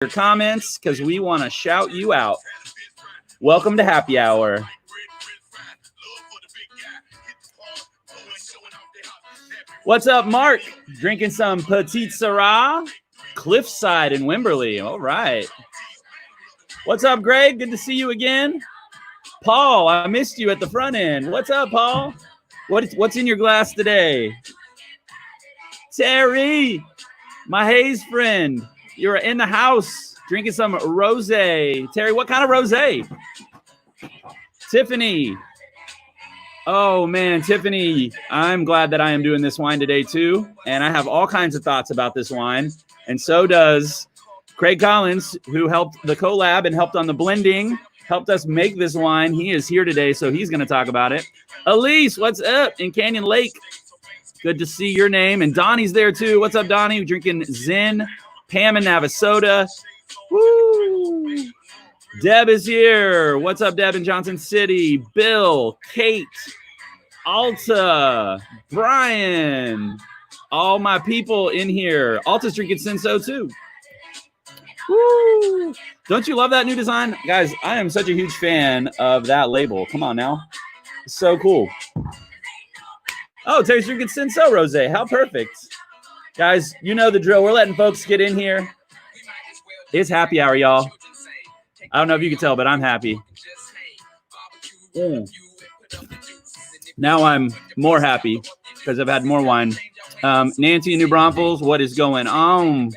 your comments because we want to shout you out. Welcome to Happy Hour. What's up, Mark? Drinking some Petite Sirah, Cliffside in Wimberley. All right. What's up, Greg? Good to see you again. Paul, I missed you at the front end. What's up, Paul? What's in your glass today? Terry, my Hayes friend. You're in the house drinking some rosé. Terry, what kind of rosé? Tiffany. Oh, man, Tiffany, I'm glad that I am doing this wine today, too. And I have all kinds of thoughts about this wine. And so does Craig Collins, who helped the collab and helped on the blending, helped us make this wine. He is here today, so he's going to talk about it. Elise, what's up in Canyon Lake? Good to see your name. And Donnie's there, too. What's up, Donnie? We're drinking Zen, Pam in Navasota. Woo! Deb is here. What's up, Deb in Johnson City? Bill, Kate, Alta, Brian, all my people in here. Alta's drinking Senso too. Woo! Don't you love that new design? Guys, I am such a huge fan of that label. Come on now. It's so cool. Oh, Terry's drinking Senso Rosé. How perfect. Guys, you know the drill. We're letting folks get in here. It's happy hour, y'all. I don't know if you can tell, but I'm happy. Now I'm more happy because I've had more wine. Nancy in New Braunfels, what is going on?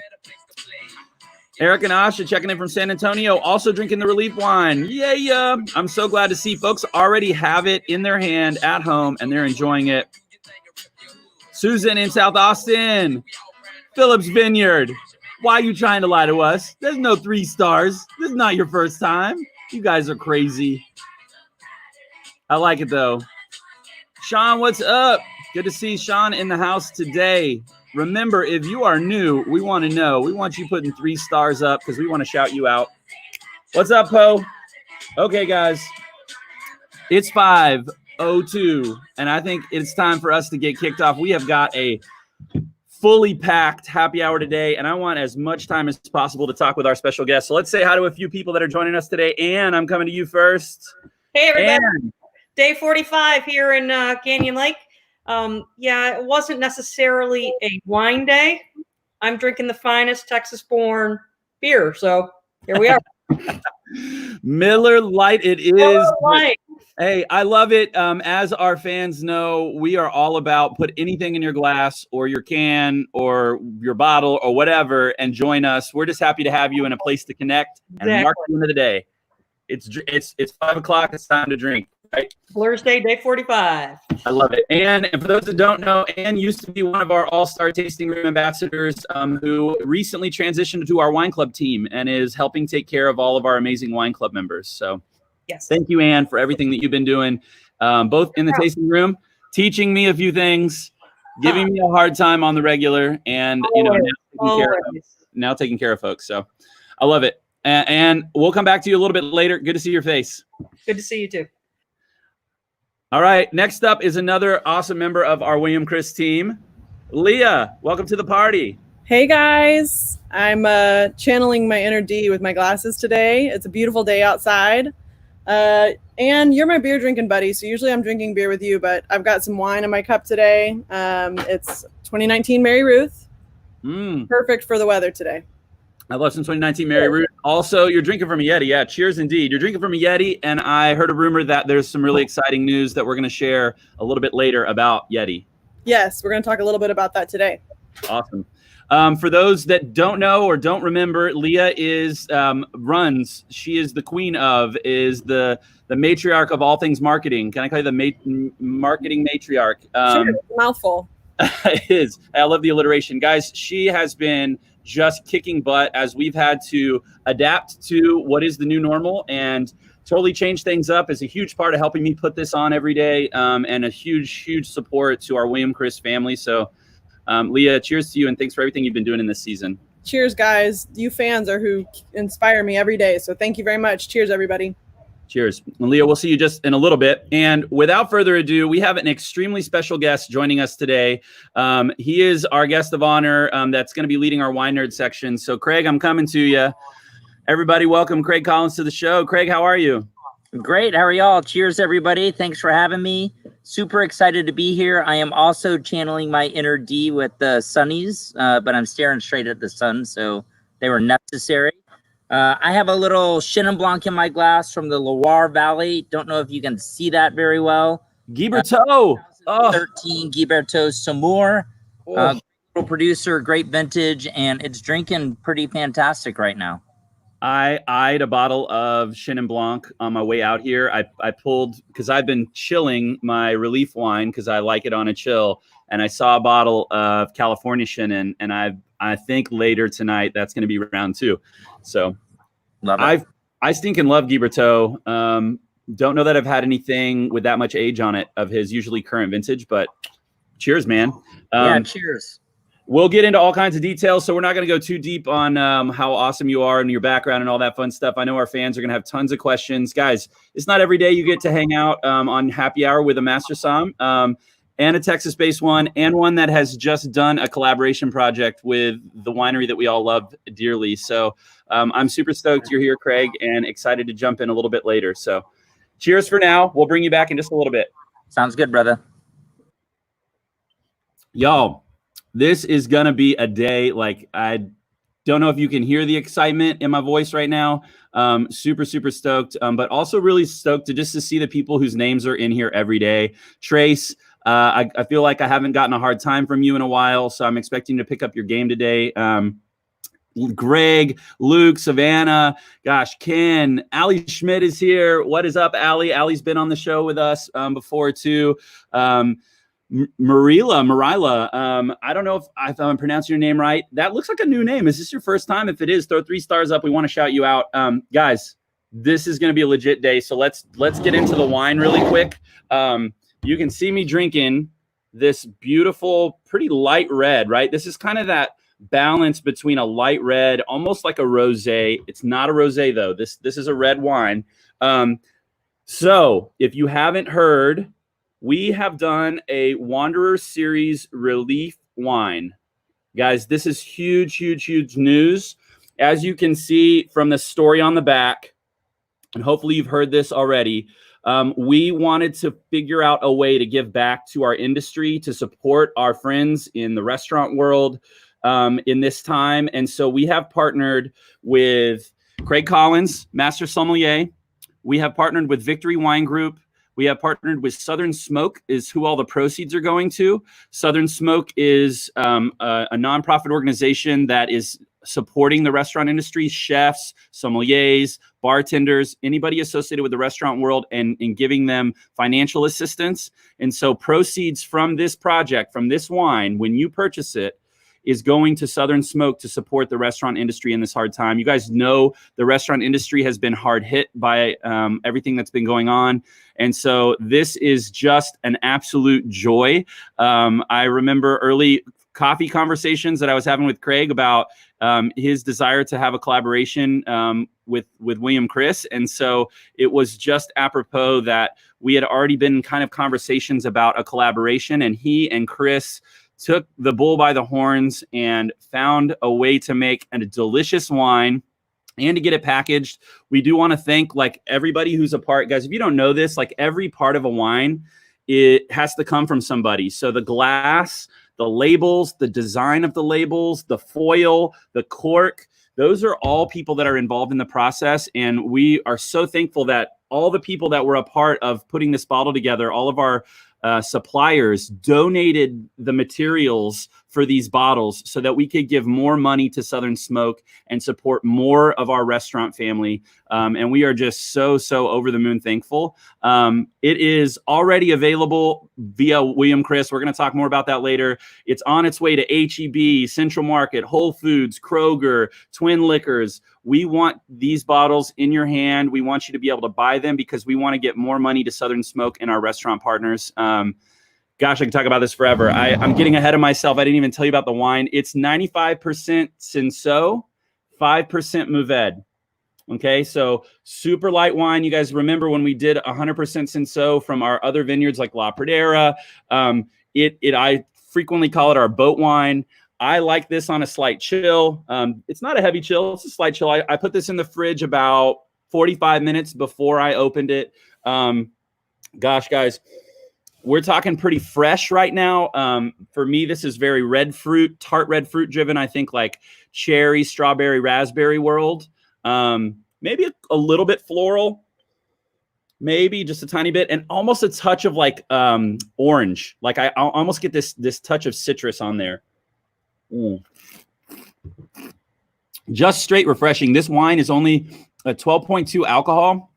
Eric and Asha checking in from San Antonio, also drinking the Relief wine. Yeah. I'm so glad to see folks already have it in their hand at home, and they're enjoying it. Susan in South Austin, Phillips Vineyard. Why are you trying to lie to us? There's no 3 stars. This is not your first time. You guys are crazy. I like it, though. Sean, what's up? Good to see Sean in the house today. Remember, if you are new, we want to know. We want you putting 3 stars up because we want to shout you out. What's up, Poe? Okay, guys. It's 5:02, and I think it's time for us to get kicked off. We have got a fully packed happy hour today, and I want as much time as possible to talk with our special guests. So let's say hi to a few people that are joining us today. Ann, I'm coming to you first. Hey, everybody. Ann. Day 45 here in Canyon Lake. Yeah, it wasn't necessarily a wine day. I'm drinking the finest Texas-born beer, so here we are. Miller Lite it is. Miller Lite. Hey, I love it. As our fans know, we are all about put anything in your glass or your can or your bottle or whatever and join us. We're just happy to have you in a place to connect and mark the end of the day. It's 5 o'clock. It's time to drink. Right? Blur's Day, day 45. I love it. And for those that don't know, Ann used to be one of our all-star tasting room ambassadors who recently transitioned to our wine club team and is helping take care of all of our amazing wine club members. So yes, thank you, Ann, for everything that you've been doing, both in the tasting room, teaching me a few things, giving me a hard time on the regular, and now taking care of folks. So I love it. And we'll come back to you a little bit later. Good to see your face. Good to see you too. All right, next up is another awesome member of our William Chris team. Leah, welcome to the party. Hey guys, I'm channeling my inner D with my glasses today. It's a beautiful day outside. And you're my beer drinking buddy, so usually I'm drinking beer with you, but I've got some wine in my cup today. It's 2019 Mary Ruth. Perfect for the weather today. I love some 2019 Mary Ruth. Also, you're drinking from a Yeti. Yeah, cheers indeed. You're drinking from a Yeti, and I heard a rumor that there's some really exciting news that we're going to share a little bit later about Yeti. Yes, we're going to talk a little bit about that today. Awesome. For those that don't know or don't remember, Leah is she is the queen of, is the matriarch of all things marketing. Can I call you the marketing matriarch? Sure, mouthful. It is. I love the alliteration. Guys, she has been just kicking butt as we've had to adapt to what is the new normal and totally change things up. Is a huge part of helping me put this on every day, and a huge support to our William Chris family. So Leah, cheers to you, and thanks for everything you've been doing in this season. Cheers, guys. You fans are who inspire me every day, so thank you very much. Cheers, everybody. Cheers. And Leo, we'll see you just in a little bit. And without further ado, we have an extremely special guest joining us today. He is our guest of honor that's going to be leading our Wine Nerd section. So, Craig, I'm coming to you. Everybody, welcome Craig Collins to the show. Craig, how are you? Great. How are y'all? Cheers, everybody. Thanks for having me. Super excited to be here. I am also channeling my inner D with the sunnies, but I'm staring straight at the sun, so they were necessary. I have a little Chenin Blanc in my glass from the Loire Valley. Don't know if you can see that very well. Guy Berthaud. 13 Guy Berthaud Saumur. Little producer, great vintage, and it's drinking pretty fantastic right now. I eyed a bottle of Chenin Blanc on my way out here. I pulled, because I've been chilling my relief wine because I like it on a chill, and I saw a bottle of California Chenin, and I think later tonight that's going to be round 2. So I stinking love Guy Berthaud. Don't know that I've had anything with that much age on it of his usually current vintage, but cheers, man. Cheers. We'll get into all kinds of details, so we're not going to go too deep on how awesome you are and your background and all that fun stuff. I know our fans are going to have tons of questions. Guys, it's not every day you get to hang out on Happy Hour with a Master Som and a Texas-based one, and one that has just done a collaboration project with the winery that we all love dearly. So I'm super stoked you're here, Craig, and excited to jump in a little bit later. So cheers for now. We'll bring you back in just a little bit. Sounds good, brother. Y'all, this is going to be a day like I don't know if you can hear the excitement in my voice right now. Super, super stoked, but also really stoked to see the people whose names are in here every day. Trace, I feel like I haven't gotten a hard time from you in a while, so I'm expecting to pick up your game today. Greg, Luke, Savannah, gosh, Ken, Allie Schmidt is here. What is up, Allie? Allie's been on the show with us before too. Marila, I don't know if I'm pronouncing your name right. That looks like a new name. Is this your first time? If it is, throw 3 stars up. We want to shout you out. Guys, this is going to be a legit day. So let's get into the wine really quick. You can see me drinking this beautiful, pretty light red, right? This is kind of that balance between a light red, almost like a rosé. It's not a rosé though. This is a red wine. So if you haven't heard, we have done a Wanderer Series relief wine. Guys, this is huge, huge, huge news. As you can see from the story on the back, and hopefully you've heard this already, we wanted to figure out a way to give back to our industry, to support our friends in the restaurant world in this time. And so we have partnered with Craig Collins, Master Sommelier. We have partnered with Victory Wine Group. We have partnered with Southern Smoke, is who all the proceeds are going to. Southern Smoke is a nonprofit organization that is supporting the restaurant industry, chefs, sommeliers, bartenders, anybody associated with the restaurant world, and giving them financial assistance. And so proceeds from this project, from this wine, when you purchase it, is going to Southern Smoke to support the restaurant industry in this hard time. You guys know the restaurant industry has been hard hit by everything that's been going on. And so this is just an absolute joy. I remember early coffee conversations that I was having with Craig about his desire to have a collaboration with William Chris. And so it was just apropos that we had already been in kind of conversations about a collaboration, and he and Chris took the bull by the horns and found a way to make a delicious wine and to get it packaged. We do want to thank everybody who's a part. Guys, if you don't know this, every part of a wine, it has to come from somebody. So the glass, the labels, the design of the labels, the foil, the cork, those are all people that are involved in the process. And we are so thankful that all the people that were a part of putting this bottle together, all of our suppliers donated the materials for these bottles so that we could give more money to Southern Smoke and support more of our restaurant family. And we are just so over the moon thankful. It is already available via William Chris. We're going to talk more about that later. It's on its way to H-E-B, Central Market, Whole Foods, Kroger, Twin Liquors. We want these bottles in your hand. We want you to be able to buy them because we want to get more money to Southern Smoke and our restaurant partners. Gosh, I can talk about this forever. I'm getting ahead of myself. I didn't even tell you about the wine. It's 95% Cinsault, 5% Mourvedre. Okay, so super light wine. You guys remember when we did 100% Cinsault from our other vineyards like La Pradera? I frequently call it our boat wine. I like this on a slight chill. It's not a heavy chill. It's a slight chill. I put this in the fridge about 45 minutes before I opened it. Gosh, guys, we're talking pretty fresh right now. For me, this is very red fruit, tart red fruit driven. I think like cherry, strawberry, raspberry world. Maybe a little bit floral, maybe just a tiny bit, and almost a touch of like orange. Like I almost get this touch of citrus on there. Just straight refreshing. This wine is only a 12.2 alcohol.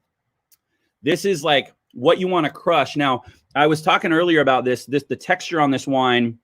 This is like what you want to crush. Now, I was talking earlier about the texture on this wine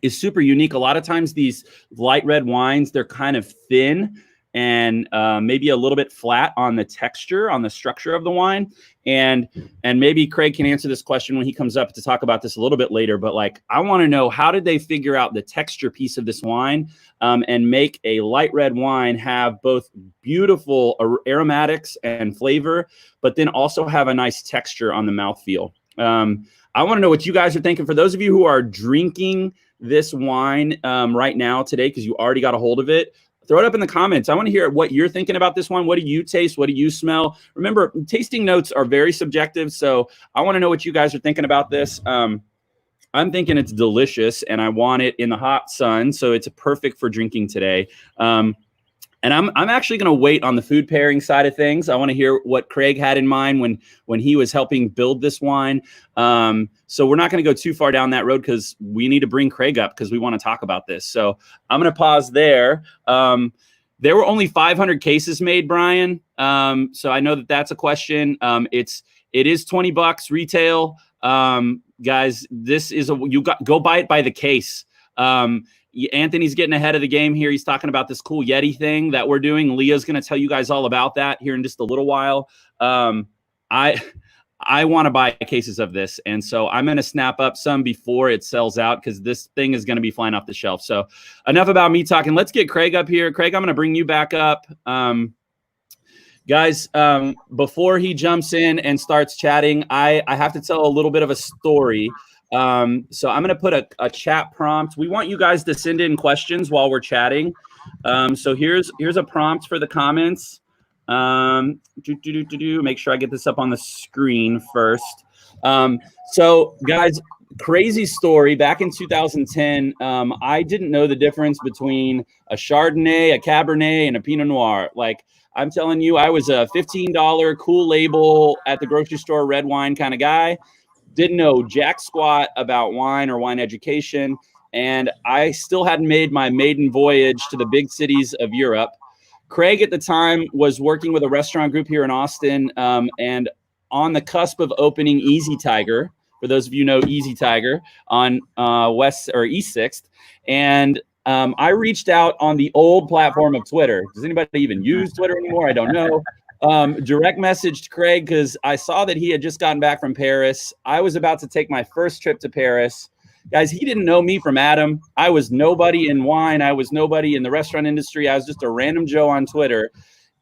is super unique. A lot of times these light red wines, they're kind of thin and maybe a little bit flat on the texture, on the structure of the wine. And maybe Craig can answer this question when he comes up to talk about this a little bit later. But like, I want to know, how did they figure out the texture piece of this wine and make a light red wine have both beautiful aromatics and flavor, but then also have a nice texture on the mouthfeel? I want to know what you guys are thinking. For those of you who are drinking this wine right now today, because you already got a hold of it, throw it up in the comments. I want to hear what you're thinking about this one. What do you taste? What do you smell? Remember, tasting notes are very subjective. So I want to know what you guys are thinking about this. I'm thinking it's delicious and I want it in the hot sun. So it's perfect for drinking today. And I'm actually going to wait on the food pairing side of things. I want to hear what Craig had in mind when he was helping build this wine. So we're not going to go too far down that road because we need to bring Craig up because we want to talk about this. So I'm going to pause there. There were only 500 cases made, Brian. So I know that's a question. It is $20 retail. Guys, this is go buy it by the case. Anthony's getting ahead of the game here. He's talking about this cool Yeti thing that we're doing. Leah's going to tell you guys all about that here in just a little while. I want to buy cases of this. And so I'm going to snap up some before it sells out because this thing is going to be flying off the shelf. So enough about me talking. Let's get Craig up here. Craig, I'm going to bring you back up. Guys, before he jumps in and starts chatting, I have to tell a little bit of a story. So I'm going to put a chat prompt. We want you guys to send in questions while we're chatting. So here's a prompt for the comments. Make sure I get this up on the screen first. So guys, crazy story. Back in 2010, I didn't know the difference between a Chardonnay, a Cabernet, and a Pinot Noir. Like, I'm telling you, I was a $15 cool label at the grocery store red wine kind of guy. Didn't know jack squat about wine or wine education. And I still hadn't made my maiden voyage to the big cities of Europe. Craig at the time was working with a restaurant group here in Austin and on the cusp of opening Easy Tiger. For those of you who know Easy Tiger on West or East 6th. And I reached out on the old platform of Twitter. Does anybody even use Twitter anymore? I don't know. Direct messaged Craig because I saw that he had just gotten back from Paris. I was about to take my first trip to Paris. Guys, he didn't know me from Adam. I was nobody in wine. I was nobody in the restaurant industry. I was just a random Joe on Twitter.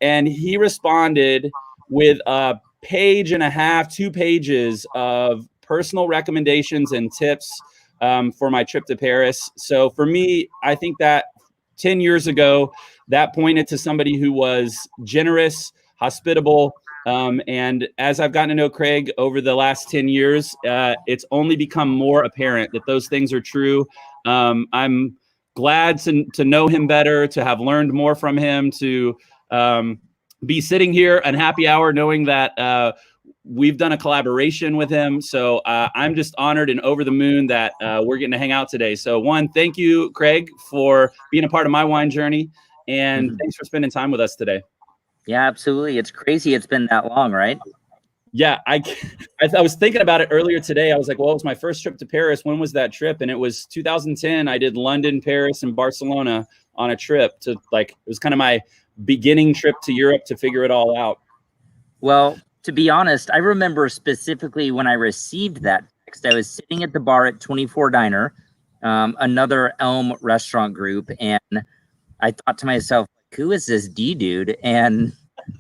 And he responded with a page and a half, 2 pages of personal recommendations and tips for my trip to Paris. So for me, I think that 10 years ago, that pointed to somebody who was generous, hospitable. And as I've gotten to know Craig over the last 10 years, it's only become more apparent that those things are true. I'm glad to know him better, to have learned more from him, to be sitting here at happy hour knowing that we've done a collaboration with him. So I'm just honored and over the moon that we're getting to hang out today. So one, thank you, Craig, for being a part of my wine journey. And thanks for spending time with us today. Yeah, absolutely. It's crazy. It's been that long, right? Yeah, I was thinking about it earlier today. I was like, well, it was my first trip to Paris. When was that trip? And it was 2010. I did London, Paris, and Barcelona on a trip to it was kind of my beginning trip to Europe to figure it all out. Well, to be honest, I remember specifically when I received that text. I was sitting at the bar at 24 Diner, another Elm restaurant group, and I thought to myself, who is this D dude? And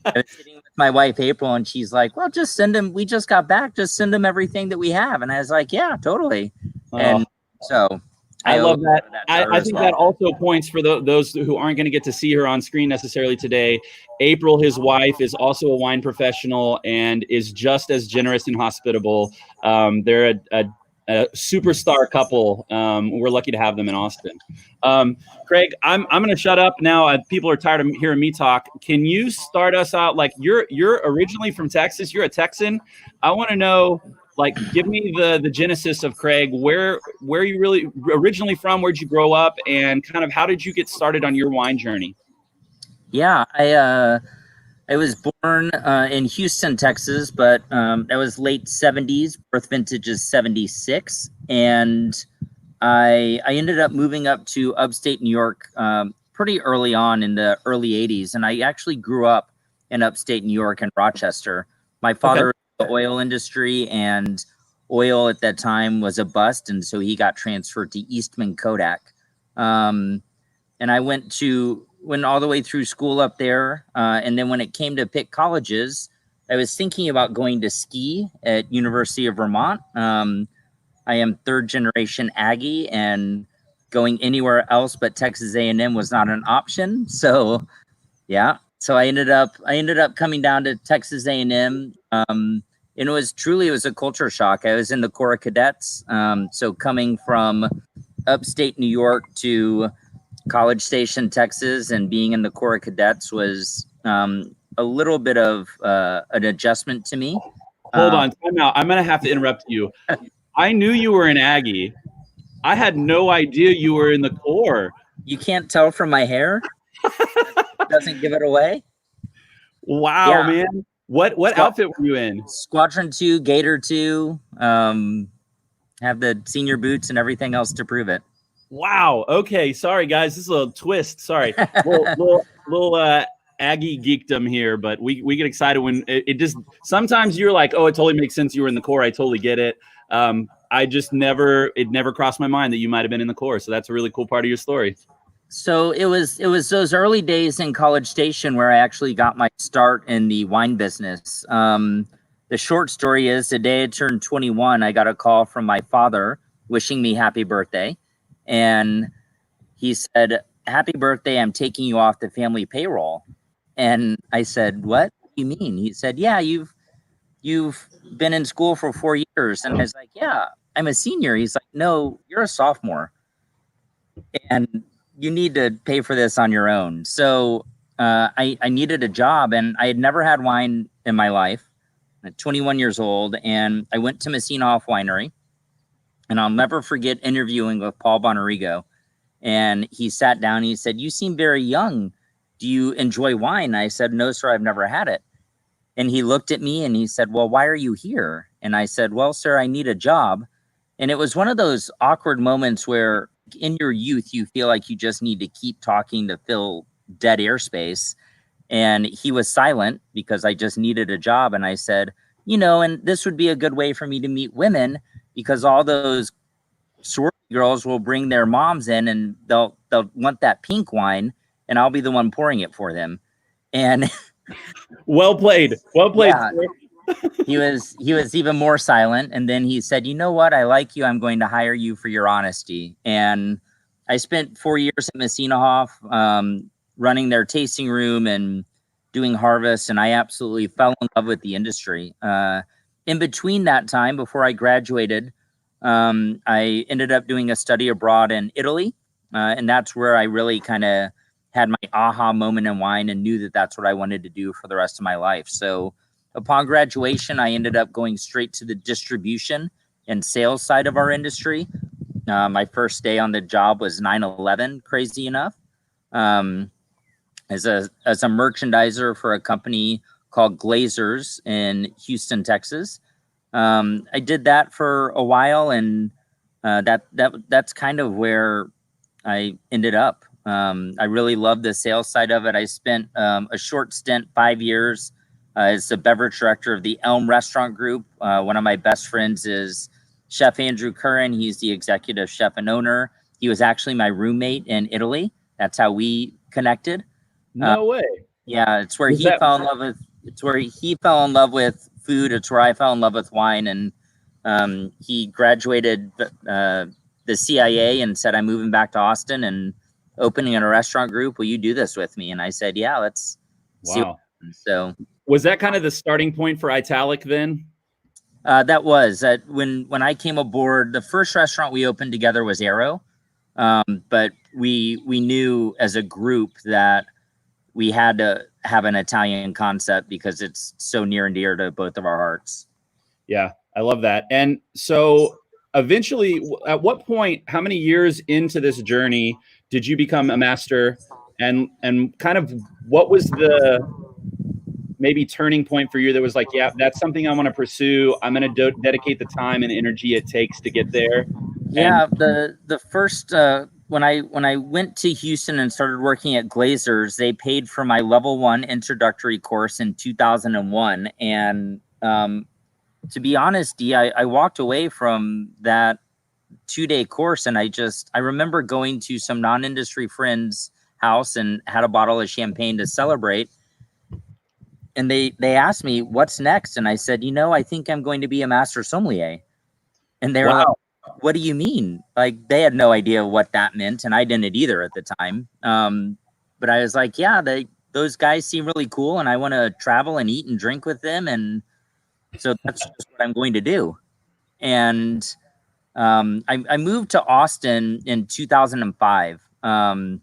I was sitting with my wife April, and she's like, "Well, just send him. We just got back. Just send him everything that we have." And I was like, "Yeah, totally." And so I love owe that. to her I as think well. that also points for those who aren't going to get to see her on screen necessarily today. April, his wife, is also a wine professional and is just as generous and hospitable. They're a superstar couple. We're lucky to have them in Austin. Craig, I'm going to shut up now. People are tired of hearing me talk. Can you start us out? Like you're originally from Texas. You're a Texan. I want to know. Like, give me the genesis of Craig. Where you really originally from? Where'd you grow up? And kind of how did you get started on your wine journey? Yeah, I was born in Houston, Texas, but that was late 70s. Birth vintage is 76. And I ended up moving up to upstate New York pretty early on in the early 80s. And I actually grew up in upstate New York in Rochester. My father was in the oil industry, and oil at that time was a bust. And so he got transferred to Eastman Kodak. And I went all the way through school up there. And then when it came to pick colleges, I was thinking about going to ski at University of Vermont. I am third generation Aggie, and going anywhere else but Texas A&M was not an option. So yeah, so I ended up coming down to Texas A&M. And it was a culture shock. I was in the Corps of Cadets. So coming from upstate New York to College Station, Texas, and being in the Corps of Cadets was a little bit of an adjustment to me. Hold on, time out. I'm going to have to interrupt you. I knew you were an Aggie. I had no idea you were in the Corps. You can't tell from my hair? Doesn't give it away? Wow, yeah. Man. What outfit were you in? Squadron 2, Gator 2. Have the senior boots and everything else to prove it. Wow. Okay. Sorry, guys. This is a little twist. Sorry. little Aggie geekdom here, but we get excited when it just sometimes you're like, oh, it totally makes sense. You were in the Corps. I totally get it. It never crossed my mind that you might have been in the Corps. So that's a really cool part of your story. So it was those early days in College Station where I actually got my start in the wine business. The short story is the day I turned 21, I got a call from my father wishing me happy birthday. And he said, "Happy birthday, I'm taking you off the family payroll." And I said, "What do you mean?" He said, "Yeah, you've been in school for 4 years." And I was like, "Yeah, I'm a senior." He's like, "No, you're a sophomore. And you need to pay for this on your own." So I needed a job, and I had never had wine in my life. At 21 years old, and I went to Messina Winery. And I'll never forget interviewing with Paul Bonarigo. And he sat down and he said, "You seem very young. Do you enjoy wine?" I said, "No, sir, I've never had it." And he looked at me and he said, "Well, why are you here?" And I said, "Well, sir, I need a job." And it was one of those awkward moments where in your youth, you feel like you just need to keep talking to fill dead airspace. And he was silent because I just needed a job. And I said, and this would be a good way for me to meet women, because all those sorority girls will bring their moms in and they'll want that pink wine, and I'll be the one pouring it for them. And well played. Yeah. he was even more silent. And then he said, "You know what? I like you. I'm going to hire you for your honesty." And I spent 4 years at Messina Hoff, running their tasting room and doing harvest. And I absolutely fell in love with the industry. In between that time, before I graduated, I ended up doing a study abroad in Italy. And that's where I really kind of had my aha moment in wine and knew that that's what I wanted to do for the rest of my life. So upon graduation, I ended up going straight to the distribution and sales side of our industry. My first day on the job was 9/11, crazy enough, as a merchandiser for a company called Glazers in Houston, Texas. I did that for a while, and that's kind of where I ended up. I really loved the sales side of it. I spent a short stint, 5 years, as the beverage director of the Elm Restaurant Group. One of my best friends is Chef Andrew Curran. He's the executive chef and owner. He was actually my roommate in Italy. That's how we connected. No way. Yeah, it's where Was he that- fell in love with. It's where he fell in love with food. It's where I fell in love with wine, and he graduated the CIA and said, "I'm moving back to Austin and opening a restaurant group. Will you do this with me?" And I said, "Yeah, let's see." Wow. So Was that kind of the starting point for Italic then? that was that when I came aboard. The first restaurant we opened together was Arrow, but we knew as a group that we had to have an Italian concept because it's so near and dear to both of our hearts. Yeah, I love that. And so eventually, at what point, how many years into this journey did you become a master? And kind of what was the maybe turning point for you that was like, yeah, that's something I want to pursue. I'm going to dedicate the time and energy it takes to get there. Yeah, the first when I went to Houston and started working at Glazers, they paid for my level 1 introductory course in 2001. And to be honest, Dee, I walked away from that 2-day course, and I remember going to some non-industry friend's house and had a bottle of champagne to celebrate. And they asked me, "What's next?" And I said, "I think I'm going to be a master sommelier." And they were like, "What do you mean?" Like, they had no idea what that meant, and I didn't either at the time. But I was like, "Yeah, those guys seem really cool, and I want to travel and eat and drink with them, and so that's just what I'm going to do." And I moved to Austin in 2005, and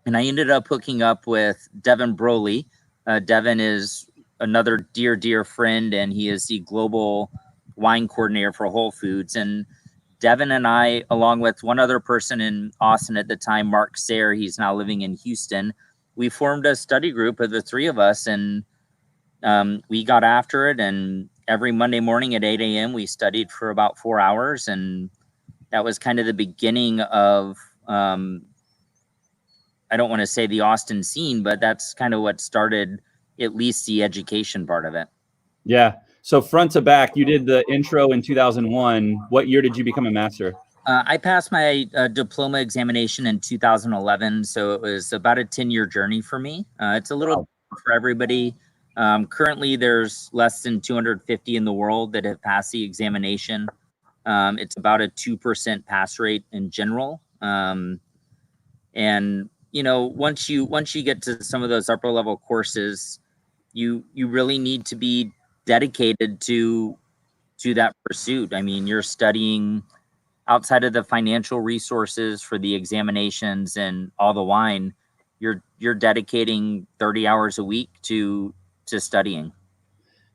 I ended up hooking up with Devin Broly. Devin is another dear friend, and he is the global wine coordinator for Whole Foods. And Devin and I, along with one other person in Austin at the time, Mark Sayre, he's now living in Houston, we formed a study group of the three of us, and we got after it. And every Monday morning at 8 a.m., we studied for about 4 hours. And that was kind of the beginning of, I don't want to say the Austin scene, but that's kind of what started at least the education part of it. Yeah. So front to back, you did the intro in 2001. What year did you become a master? I passed my diploma examination in 2011. So it was about a 10-year journey for me. It's a little for everybody. Currently, there's less than 250 in the world that have passed the examination. It's about a 2% pass rate in general. And once you get to some of those upper level courses, you really need to be dedicated to that pursuit. I mean, you're studying outside of the financial resources for the examinations and all the wine. You're dedicating 30 hours a week to studying.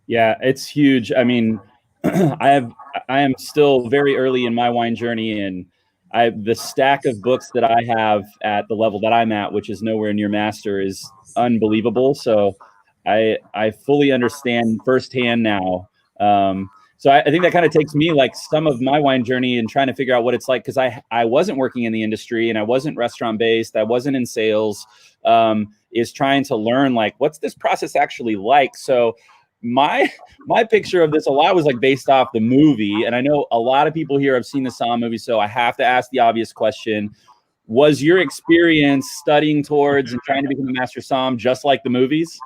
Yeah, it's huge. I mean, I am still very early in my wine journey, and the stack of books that I have at the level that I'm at, which is nowhere near master, is unbelievable. So I fully understand firsthand now. So I think that kind of takes me like some of my wine journey and trying to figure out what it's like, because I wasn't working in the industry and I wasn't restaurant based. I wasn't in sales. Is trying to learn like, what's this process actually like? So my picture of this a lot was like based off the movie. And I know a lot of people here have seen the Somm movie, so I have to ask the obvious question. Was your experience studying towards and trying to become a master somm just like the movies?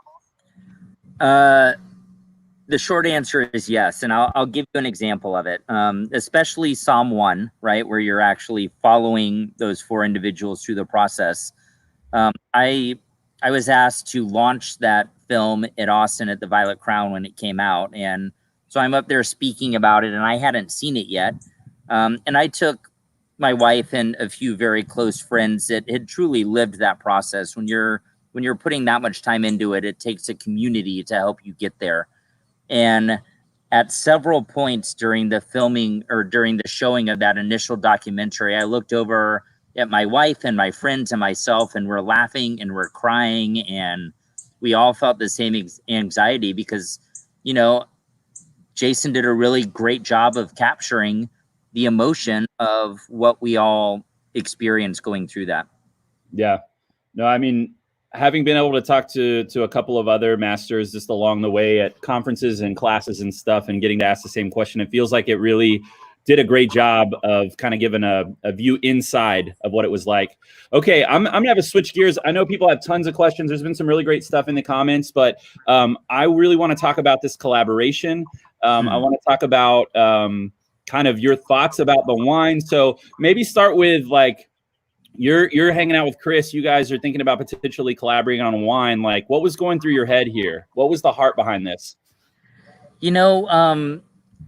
The short answer is yes. And I'll give you an example of it, especially Somm 1, right, where you're actually following those 4 individuals through the process. I was asked to launch that film at Austin at the Violet Crown when it came out. And so I'm up there speaking about it, and I hadn't seen it yet. And I took my wife and a few very close friends that had truly lived that process. When you're putting that much time into it, it takes a community to help you get there. And at several points during the filming or during the showing of that initial documentary, I looked over at my wife and my friends and myself, and we're laughing and we're crying, and we all felt the same anxiety because, Jason did a really great job of capturing the emotion of what we all experienced going through that. Yeah. No, I mean, having been able to talk to a couple of other masters just along the way at conferences and classes and stuff, and getting to ask the same question, it feels like it really did a great job of kind of giving a view inside of what it was like. Okay, I'm gonna have to switch gears. I know people have tons of questions. There's been some really great stuff in the comments, but I really want to talk about this collaboration. I want to talk about kind of your thoughts about the wine. So maybe start with like you're hanging out with Chris. You guys are thinking about potentially collaborating on a wine. Like, what was going through your head here? What was the heart behind this? You know,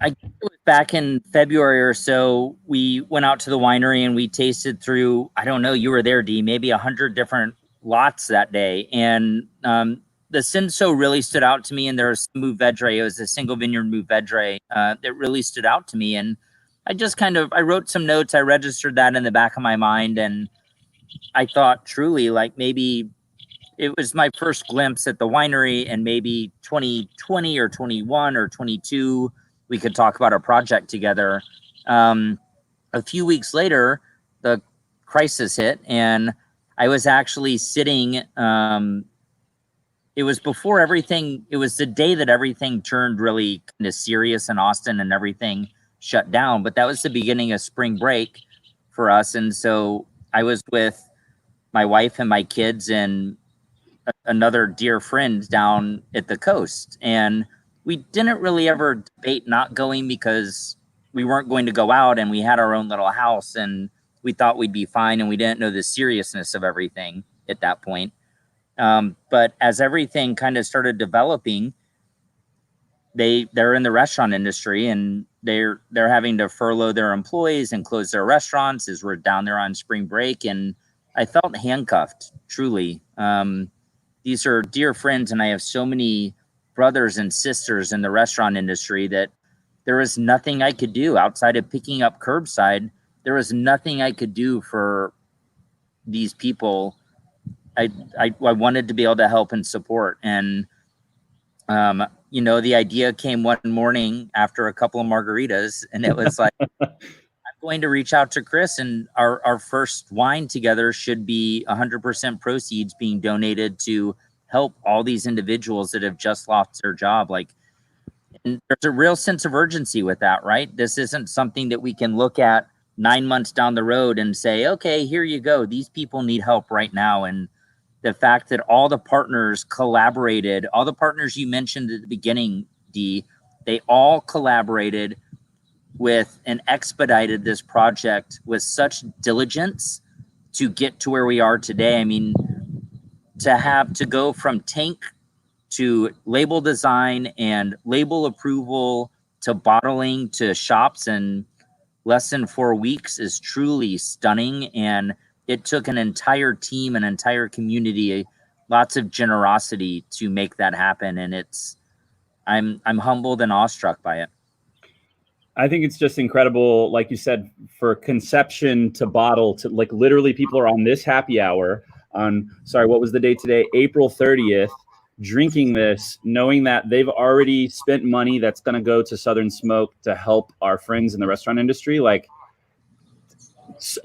I guess it was back in February or so, we went out to the winery and we tasted through, I don't know, you were there, D, maybe 100 different lots that day. And the Cinsault really stood out to me. And there was Mourvedre, it was a single vineyard Mourvedre that really stood out to me. And I just I wrote some notes. I registered that in the back of my mind. And I thought truly like maybe it was my first glimpse at the winery, and maybe 2020 or 21 or 22, we could talk about a project together. A few weeks later, the crisis hit, and I was actually sitting. It was before everything. It was the day that everything turned really kind of serious in Austin, and everything shut down. But that was the beginning of spring break for us, and so I was with my wife and my kids and another dear friend down at the coast, and we didn't really ever debate not going because we weren't going to go out, and we had our own little house and we thought we'd be fine, and we didn't know the seriousness of everything at that point. But as everything kind of started developing, they're in the restaurant industry, and they're having to furlough their employees and close their restaurants as we're down there on spring break. And I felt handcuffed, truly. These are dear friends, and I have so many brothers and sisters in the restaurant industry that there was nothing I could do outside of picking up curbside. There was nothing I could do for these people. I wanted to be able to help and support. And, you know, the idea came one morning after a couple of margaritas, and it was like, I'm going to reach out to Chris, and our first wine together should be 100% proceeds being donated to help all these individuals that have just lost their job. Like, and there's a real sense of urgency with that, right? This isn't something that we can look at 9 months down the road and say, okay, here you go. These people need help right now. And the fact that all the partners collaborated, all the partners you mentioned at the beginning, D, they all collaborated with and expedited this project with such diligence to get to where we are today. I mean, to go from tank to label design and label approval to bottling to shops in less than 4 weeks is truly stunning. And it took an entire team, an entire community, lots of generosity to make that happen. And I'm humbled and awestruck by it. I think it's just incredible, like you said, for conception to bottle, to like literally people are on this happy hour on, sorry, what was the date today? April 30th, drinking this, knowing that they've already spent money that's going to go to Southern Smoke to help our friends in the restaurant industry. Like,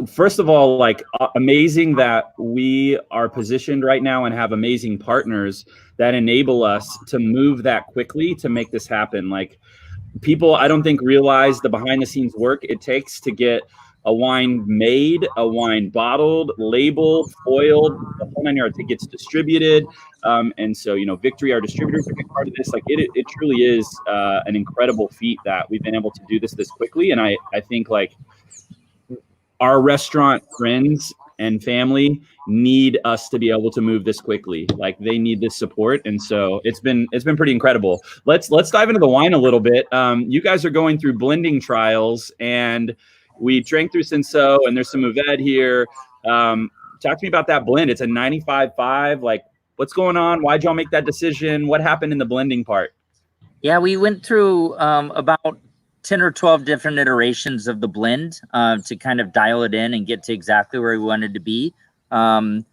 first of all, like amazing that we are positioned right now and have amazing partners that enable us to move that quickly to make this happen. Like, people, I don't think, realize the behind the scenes work it takes to get a wine made, a wine bottled, labeled, foiled, the whole 9 yards. It gets distributed. And so, you know, Victory, our distributors, are a big part of this. Like, it truly is an incredible feat that we've been able to do this quickly. And I think, like, our restaurant friends and family need us to be able to move this quickly. Like, they need this support. And so it's been pretty incredible. Let's dive into the wine a little bit. You guys are going through blending trials, and we drank through Cinsault, and there's some Mourvedre here. Talk to me about that blend. It's a 95.5. Like, what's going on? Why'd y'all make that decision? What happened in the blending part? Yeah, we went through about 10 or 12 different iterations of the blend to kind of dial it in and get to exactly where we wanted to be. The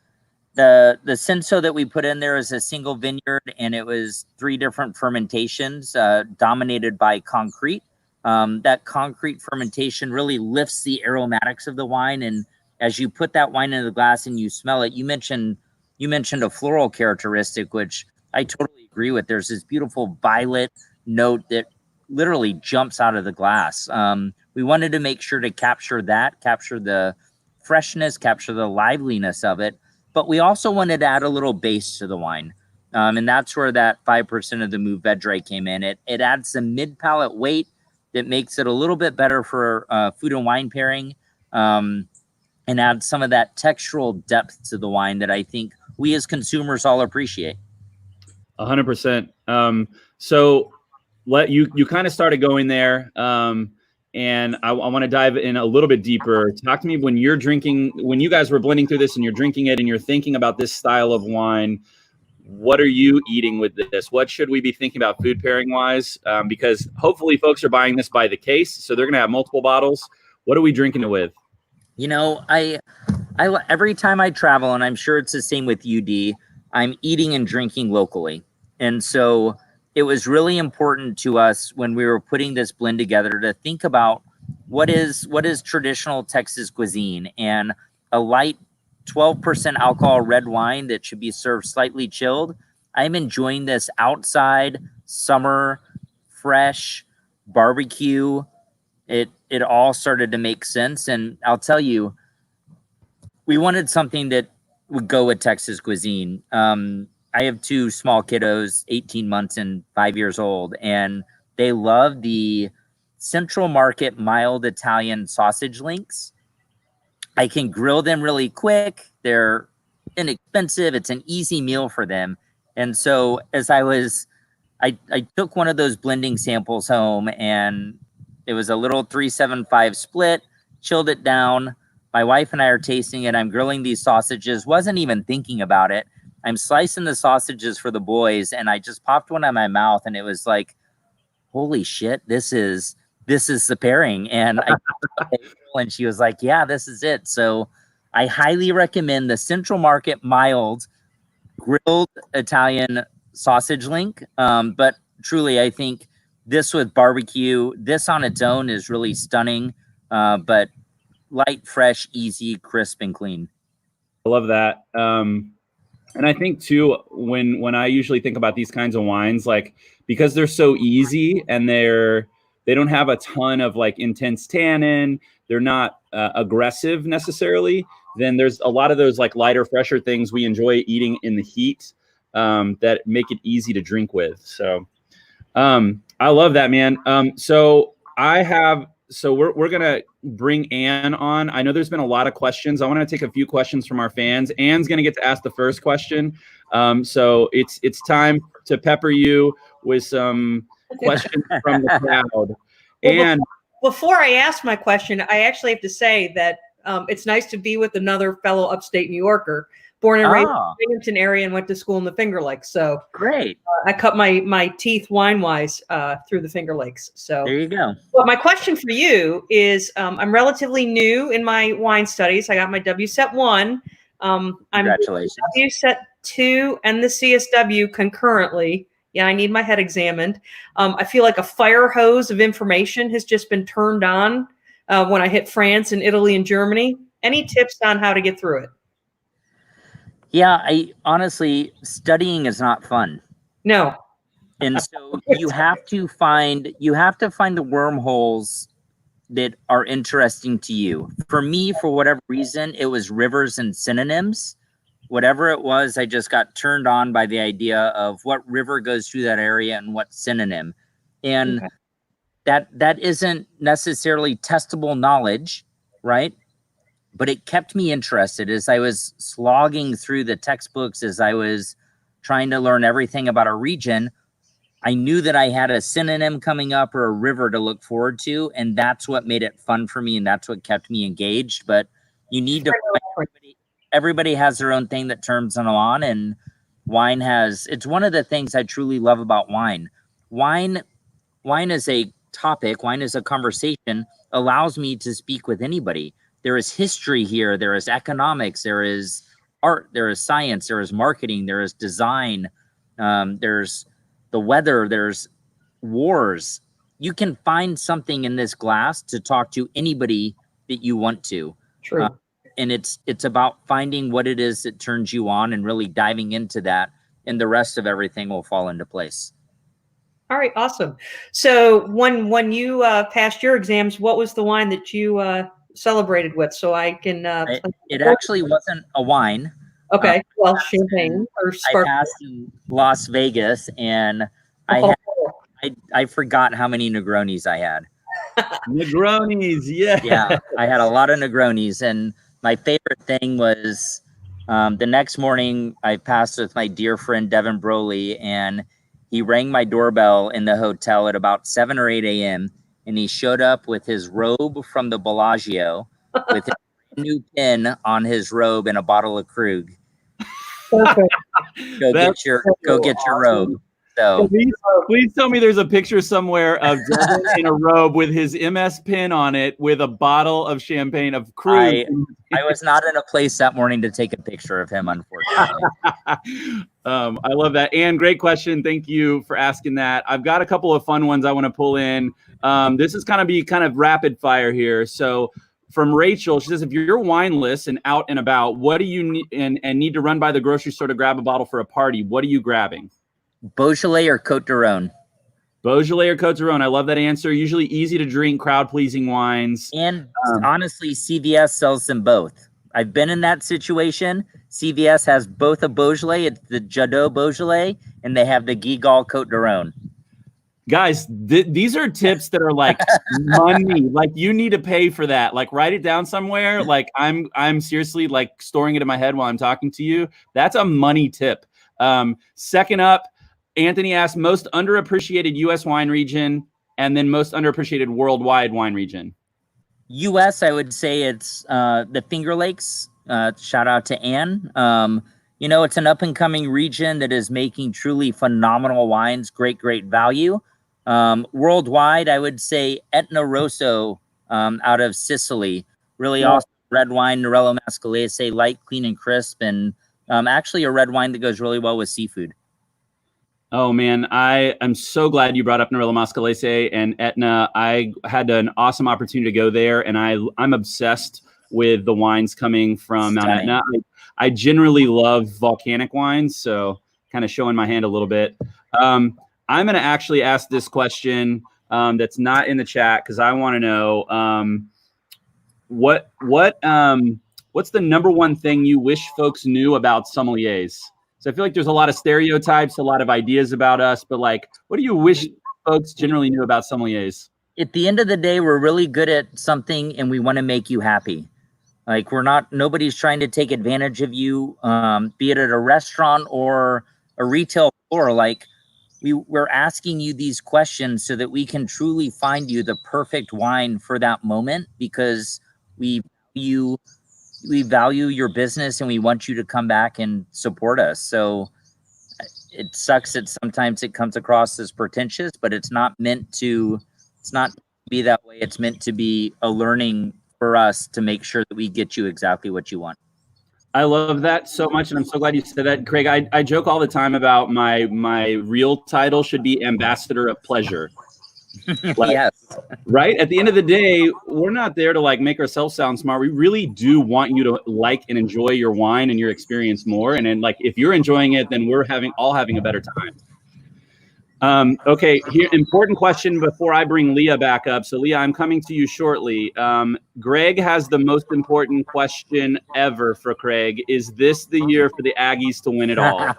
Cinsault that we put in there is a single vineyard, and it was 3 different fermentations dominated by concrete. That concrete fermentation really lifts the aromatics of the wine. And as you put that wine into the glass and you smell it, you mentioned a floral characteristic, which I totally agree with. There's this beautiful violet note that literally jumps out of the glass. we wanted to make sure to capture the freshness, capture the liveliness of it. But we also wanted to add a little base to the wine. And that's where that 5% of the Mourvedre came in. It adds some mid-palate weight that makes it a little bit better for food and wine pairing, and adds some of that textural depth to the wine that I think we as consumers all appreciate. 100%. So you kind of started going there. And I want to dive in a little bit deeper. Talk to me when you guys were blending through this and you're drinking it and you're thinking about this style of wine. What are you eating with this? What should we be thinking about food pairing wise? Because hopefully folks are buying this by the case, so they're going to have multiple bottles. What are we drinking it with? You know, I every time I travel, and I'm sure it's the same with UD, I'm eating and drinking locally. And so it was really important to us when we were putting this blend together to think about what is traditional Texas cuisine, and a light 12% alcohol red wine that should be served slightly chilled. I'm enjoying this outside, summer, fresh, barbecue. It all started to make sense. And I'll tell you, we wanted something that would go with Texas cuisine. I have two small kiddos, 18 months and 5 years old, and they love the Central Market mild Italian sausage links. I can grill them really quick. They're inexpensive. It's an easy meal for them. And so as I took one of those blending samples home, and it was a little 375 split, chilled it down. My wife and I are tasting it. I'm grilling these sausages, wasn't even thinking about it. I'm slicing the sausages for the boys, and I just popped one in my mouth, and it was like, holy shit, this is the pairing. And and she was like, yeah, this is it. So I highly recommend the Central Market mild grilled Italian sausage link. But truly, I think this with barbecue, this on its own is really stunning. But light, fresh, easy, crisp, and clean. I love that. And I think too, when I usually think about these kinds of wines, like, because they're so easy and they don't have a ton of like intense tannin, they're not aggressive necessarily, then there's a lot of those like lighter, fresher things we enjoy eating in the heat that make it easy to drink with. So I love that, man. So we're gonna bring Ann on. I know there's been a lot of questions. I want to take a few questions from our fans. Ann's gonna get to ask the first question. So it's time to pepper you with some questions from the crowd. And before I ask my question, I actually have to say that it's nice to be with another fellow upstate New Yorker, born and raised in the Binghamton area and went to school in the Finger Lakes. So great. I cut my teeth wine-wise through the Finger Lakes. So there you go. Well, my question for you is, I'm relatively new in my wine studies. I got my WSET 1. Congratulations. I'm WSET 2 and the CSW concurrently. Yeah, I need my head examined. I feel like a fire hose of information has just been turned on when I hit France and Italy and Germany. Any tips on how to get through it? Yeah, I honestly, studying is not fun. No. And so you have to find the wormholes that are interesting to you. For me, for whatever reason, it was rivers and synonyms. Whatever it was, I just got turned on by the idea of what river goes through that area and what synonym. And that isn't necessarily testable knowledge, right? But it kept me interested as I was slogging through the textbooks, as I was trying to learn everything about a region. I knew that I had a synonym coming up or a river to look forward to, and that's what made it fun for me, and that's what kept me engaged. But you need to everybody has their own thing that turns them on, and it's one of the things I truly love about wine. Wine is a topic, wine is a conversation, allows me to speak with anybody. There is history here, there is economics, there is art, there is science, there is marketing, there is design, there's the weather, there's wars. You can find something in this glass to talk to anybody that you want to. True. And it's about finding what it is that turns you on and really diving into that, and the rest of everything will fall into place. All right, awesome. So when you passed your exams, what was the wine that you celebrated with? So I can. It actually wasn't a wine. Okay, well, champagne or I sparkling. passed in Las Vegas, and I forgot how many Negronis I had. Negronis, yeah. Yeah, I had a lot of Negronis, and my favorite thing was the next morning I passed with my dear friend Devin Broly, and he rang my doorbell in the hotel at about 7 or 8 a.m. and he showed up with his robe from the Bellagio with his new pin on his robe and a bottle of Krug. Perfect. Go get your robe. So Please tell me there's a picture somewhere of Devin in a robe with his MS pin on it with a bottle of champagne of Krug. I was not in a place that morning to take a picture of him, unfortunately. I love that. And great question. Thank you for asking that. I've got a couple of fun ones I want to pull in. This is kind of rapid fire here. So from Rachel, she says, if you're wineless and out and about, what do you need and need to run by the grocery store to grab a bottle for a party? What are you grabbing? Beaujolais or Côte d'Aron? Beaujolais or Côte d'Aron. I love that answer. Usually easy to drink, crowd-pleasing wines. And honestly, CVS sells them both. I've been in that situation. CVS has both a Beaujolais, it's the Jadot Beaujolais, and they have the Guigal Côte d'Aron. Guys, these are tips that are like money. Like you need to pay for that. Like write it down somewhere. Like I'm seriously like storing it in my head while I'm talking to you. That's a money tip. Second up, Anthony asked most underappreciated U.S. wine region and then most underappreciated worldwide wine region. U.S., I would say it's the Finger Lakes. Shout out to Anne. It's an up-and-coming region that is making truly phenomenal wines, great value. Worldwide, I would say Etna Rosso out of Sicily. Really awesome red wine, Nerello Mascalese, light, clean, and crisp, and actually a red wine that goes really well with seafood. Oh, man, I am so glad you brought up Nerello Mascalese and Etna. I had an awesome opportunity to go there, and I'm obsessed with the wines coming from Mount Etna. I generally love volcanic wines, so kind of showing my hand a little bit. I'm going to actually ask this question that's not in the chat because I want to know what's the number one thing you wish folks knew about sommeliers? So I feel like there's a lot of stereotypes, a lot of ideas about us, but like, what do you wish folks generally knew about sommeliers? At the end of the day, we're really good at something and we want to make you happy. Like nobody's trying to take advantage of you, be it at a restaurant or a retail store. Like we're asking you these questions so that we can truly find you the perfect wine for that moment because we value your business and we want you to come back and support us. So it sucks that sometimes it comes across as pretentious, but it's not meant to be that way. It's meant to be a learning for us to make sure that we get you exactly what you want. I love that so much, and I'm so glad you said that, Craig. I joke all the time about my real title should be Ambassador of Pleasure. Yes. Right? At the end of the day, we're not there to like make ourselves sound smart. We really do want you to like and enjoy your wine and your experience more. And then like if you're enjoying it, then we're all having a better time. Okay, here, important question before I bring Leah back up. So Leah, I'm coming to you shortly. Greg has the most important question ever for Craig. Is this the year for the Aggies to win it all?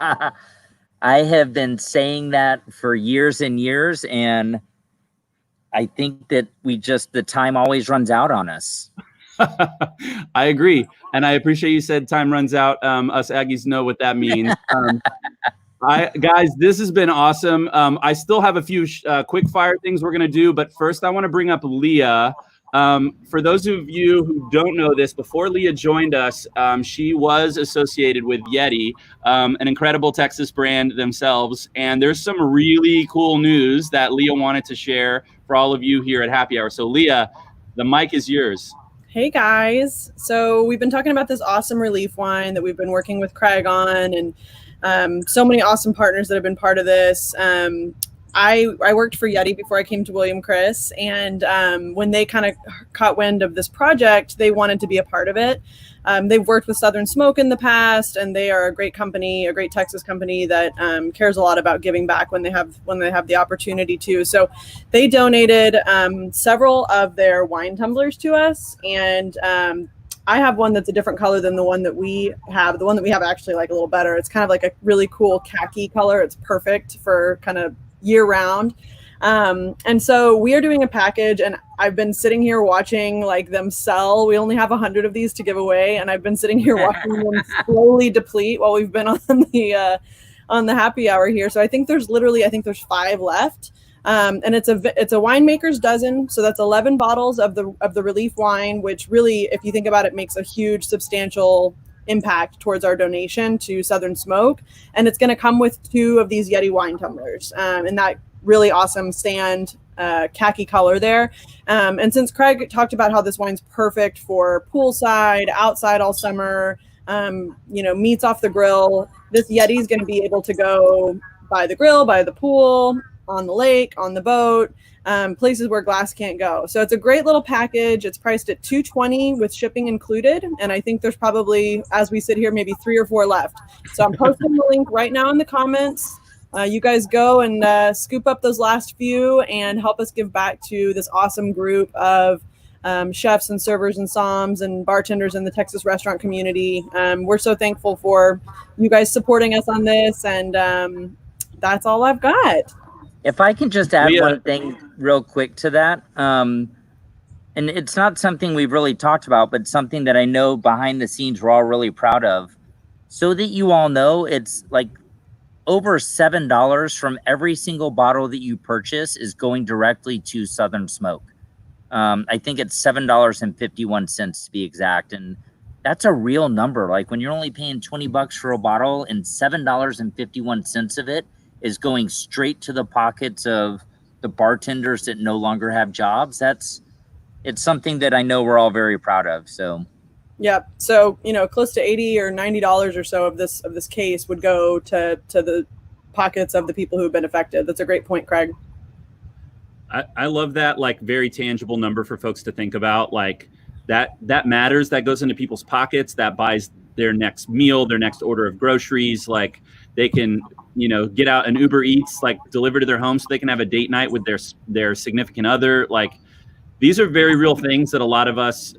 I have been saying that for years and years, and I think that the time always runs out on us. I agree. And I appreciate you said time runs out. Us Aggies know what that means. Guys, this has been awesome. I still have a few quick fire things we're going to do, but first I want to bring up Leah. For those of you who don't know this, before Leah joined us, she was associated with Yeti, an incredible Texas brand themselves. And there's some really cool news that Leah wanted to share for all of you here at Happy Hour. So Leah, the mic is yours. Hey guys. So we've been talking about this awesome relief wine that we've been working with Craig on, and so many awesome partners that have been part of this. I worked for Yeti before I came to William Chris, and when they kind of caught wind of this project, they wanted to be a part of it. They've worked with Southern Smoke in the past, and they are a great company, a great Texas company that cares a lot about giving back when they have the opportunity to. So they donated several of their wine tumblers to us, and I have one that's a different color than the one that we have. The one that we have actually like a little better. It's kind of like a really cool khaki color. It's perfect for kind of year round. And so we are doing a package, and I've been sitting here watching like them sell. We only have 100 of these to give away, and I've been sitting here watching them slowly deplete while we've been on the happy hour here. So I think there's 5 left. And it's a winemaker's dozen, so that's 11 bottles of the Relief wine, which really, if you think about it, makes a huge, substantial impact towards our donation to Southern Smoke. And it's going to come with 2 of these Yeti wine tumblers, and that really awesome sand khaki color there. And since Craig talked about how this wine's perfect for poolside, outside all summer, meats off the grill, this Yeti is going to be able to go by the grill, by the pool, on the lake, on the boat, places where glass can't go. So it's a great little package. It's priced at $220 with shipping included. And I think there's probably, as we sit here, maybe 3 or 4 left. So I'm posting the link right now in the comments. You guys go and scoop up those last few and help us give back to this awesome group of chefs and servers and somms and bartenders in the Texas restaurant community. We're so thankful for you guys supporting us on this. And that's all I've got. If I can just add one thing real quick to that, and it's not something we've really talked about, but something that I know behind the scenes we're all really proud of. So that you all know, it's like over $7 from every single bottle that you purchase is going directly to Southern Smoke. I think it's $7.51 to be exact, and that's a real number. Like when you're only paying $20 for a bottle, and $7.51 of it is going straight to the pockets of the bartenders that no longer have jobs. It's something that I know we're all very proud of. So, yeah. So, close to $80 or $90 or so of this case would go to the pockets of the people who have been affected. That's a great point, Craig. I love that, like, very tangible number for folks to think about. Like that matters. That goes into people's pockets. That buys their next meal, their next order of groceries. Like they can, get out an Uber Eats, like deliver to their home so they can have a date night with their significant other. Like these are very real things that a lot of us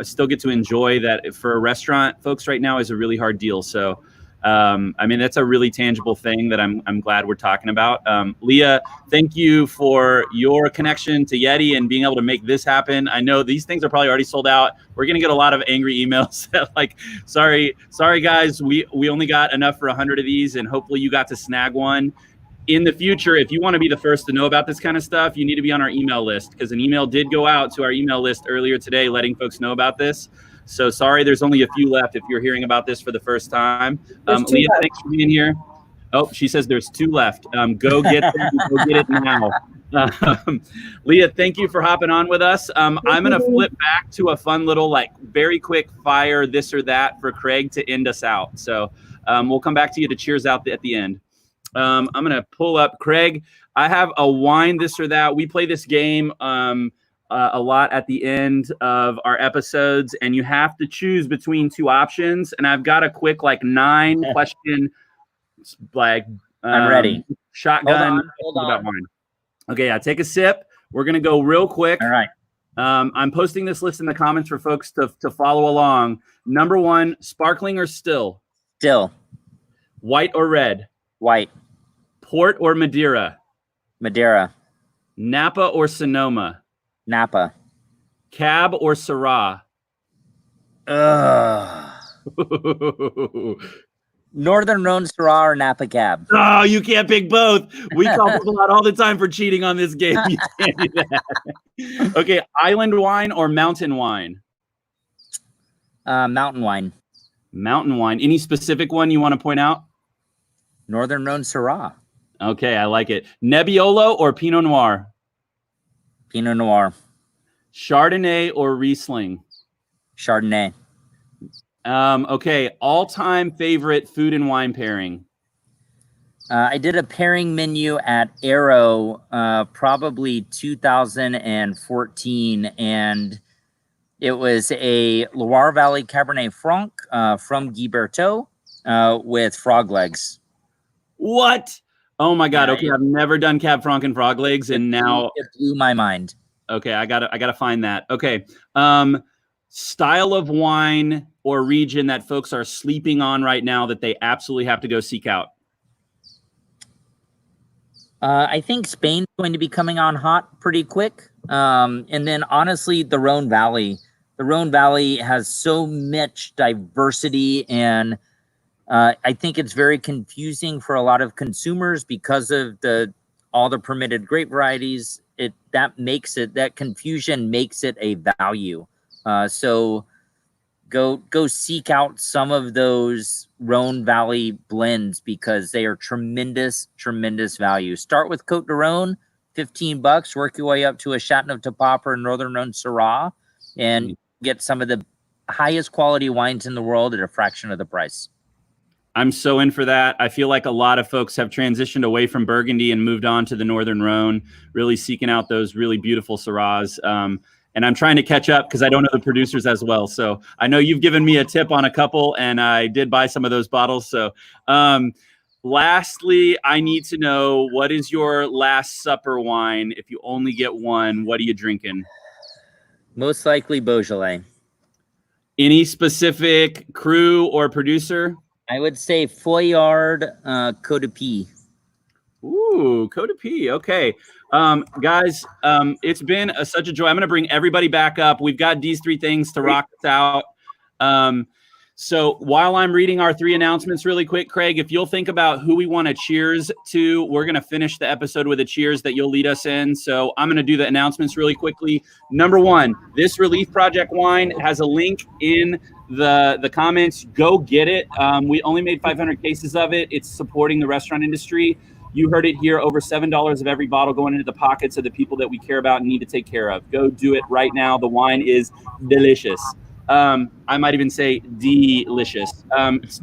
still get to enjoy, that for a restaurant folks right now is a really hard deal. So, that's a really tangible thing that I'm glad we're talking about. Leah, thank you for your connection to Yeti and being able to make this happen. I know these things are probably already sold out. We're going to get a lot of angry emails like, sorry guys, we only got enough for 100 of these, and hopefully you got to snag one. In the future, if you want to be the first to know about this kind of stuff, you need to be on our email list, because an email did go out to our email list earlier today letting folks know about this. So sorry, there's only a few left if you're hearing about this for the first time. Leah, thanks for being here. Oh, she says there's 2 left. Go get them. Go get it now. Leah, thank you for hopping on with us. I'm going to flip back to a fun little, very quick fire this or that for Craig to end us out. So we'll come back to you to cheers out at the end. I'm going to pull up Craig. I have a wine this or that. We play this game a lot at the end of our episodes, and you have to choose between 2 options. And I've got a quick 9 question, I'm ready. Shotgun. Hold on. Wine. Okay, yeah, take a sip. We're gonna go real quick. All right. I'm posting this list in the comments for folks to follow along. Number 1, sparkling or still? Still. White or red? White. Port or Madeira? Madeira. Napa or Sonoma? Napa. Cab or Syrah? Northern Rhone Syrah or Napa Cab? Oh, you can't pick both. We call people out all the time for cheating on this game. You can't do that. Okay, island wine or mountain wine? Mountain wine. Mountain wine. Any specific one you want to point out? Northern Rhone Syrah. Okay, I like it. Nebbiolo or Pinot Noir? Pinot Noir. Chardonnay or Riesling? Chardonnay. Okay, all-time favorite food and wine pairing? I did a pairing menu at Arrow, probably 2014, and it was a Loire Valley Cabernet Franc from Guy Berthaud with frog legs. What? Oh my God. Yeah, Okay. I've never done Cab Franc and frog legs. And now, it blew my mind. okay, I gotta find that. Okay. Style of wine or region that folks are sleeping on right now that they absolutely have to go seek out. I think Spain's going to be coming on hot pretty quick. And then honestly, the Rhone Valley. The Rhone Valley has so much diversity, and I think it's very confusing for a lot of consumers because of all the permitted grape varieties. That confusion makes it a value. So go seek out some of those Rhone Valley blends because they are tremendous value. Start with Côte de Rhone, $15. Work your way up to a Châteauneuf-du-Pape or Northern Rhone Syrah, and get some of the highest quality wines in the world at a fraction of the price. I'm so in for that. I feel like a lot of folks have transitioned away from Burgundy and moved on to the Northern Rhone, really seeking out those really beautiful Syrahs. And I'm trying to catch up because I don't know the producers as well. So I know you've given me a tip on a couple, and I did buy some of those bottles. So lastly, I need to know, what is your Last Supper wine? If you only get one, what are you drinking? Most likely Beaujolais. Any specific crew or producer? I would say Foillard Côte de Pie. Ooh, Côte de Pie. Okay. Guys, it's been such a joy. I'm going to bring everybody back up. We've got these three things to rock us out. So while I'm reading our three announcements really quick, Craig, if you'll think about who we want to cheers to, we're going to finish the episode with a cheers that you'll lead us in. So I'm going to do the announcements really quickly. Number one, this Relief Project wine has a link in the comments. Go get it. We only made 500 cases of it. It's supporting the restaurant industry. You heard it here, over $7 of every bottle going into the pockets of the people that we care about and need to take care of. Go do it right now. The wine is delicious. I might even say delicious.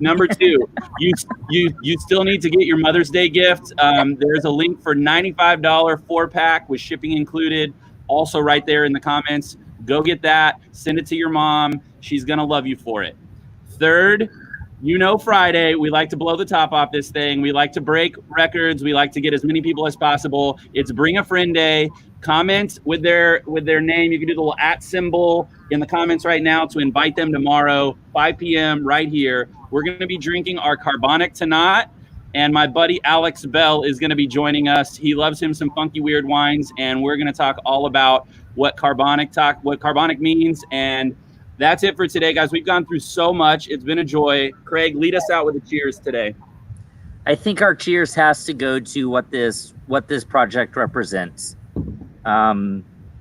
Number two, you still need to get your Mother's Day gift. There's a link for $95 4-pack with shipping included, also right there in the comments. Go get that. Send it to your mom. She's going to love you for it. Third, Friday, we like to blow the top off this thing. We like to break records. We like to get as many people as possible. It's Bring a Friend Day. Comment with their name. You can do the little @ symbol in the comments right now to invite them tomorrow, 5 p.m. right here. We're going to be drinking our Carbonic Tannat, and my buddy Alex Bell is going to be joining us. He loves him some funky, weird wines, and we're going to talk all about what carbonic means. And that's it for today, guys. We've gone through so much. It's been a joy. Craig, lead us out with a cheers today. I think our cheers has to go to what this project represents.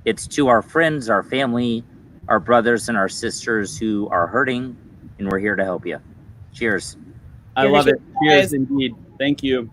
It's to our friends, our family, our brothers and our sisters who are hurting, and we're here to help you. Cheers. I love it. Cheers indeed. Thank you.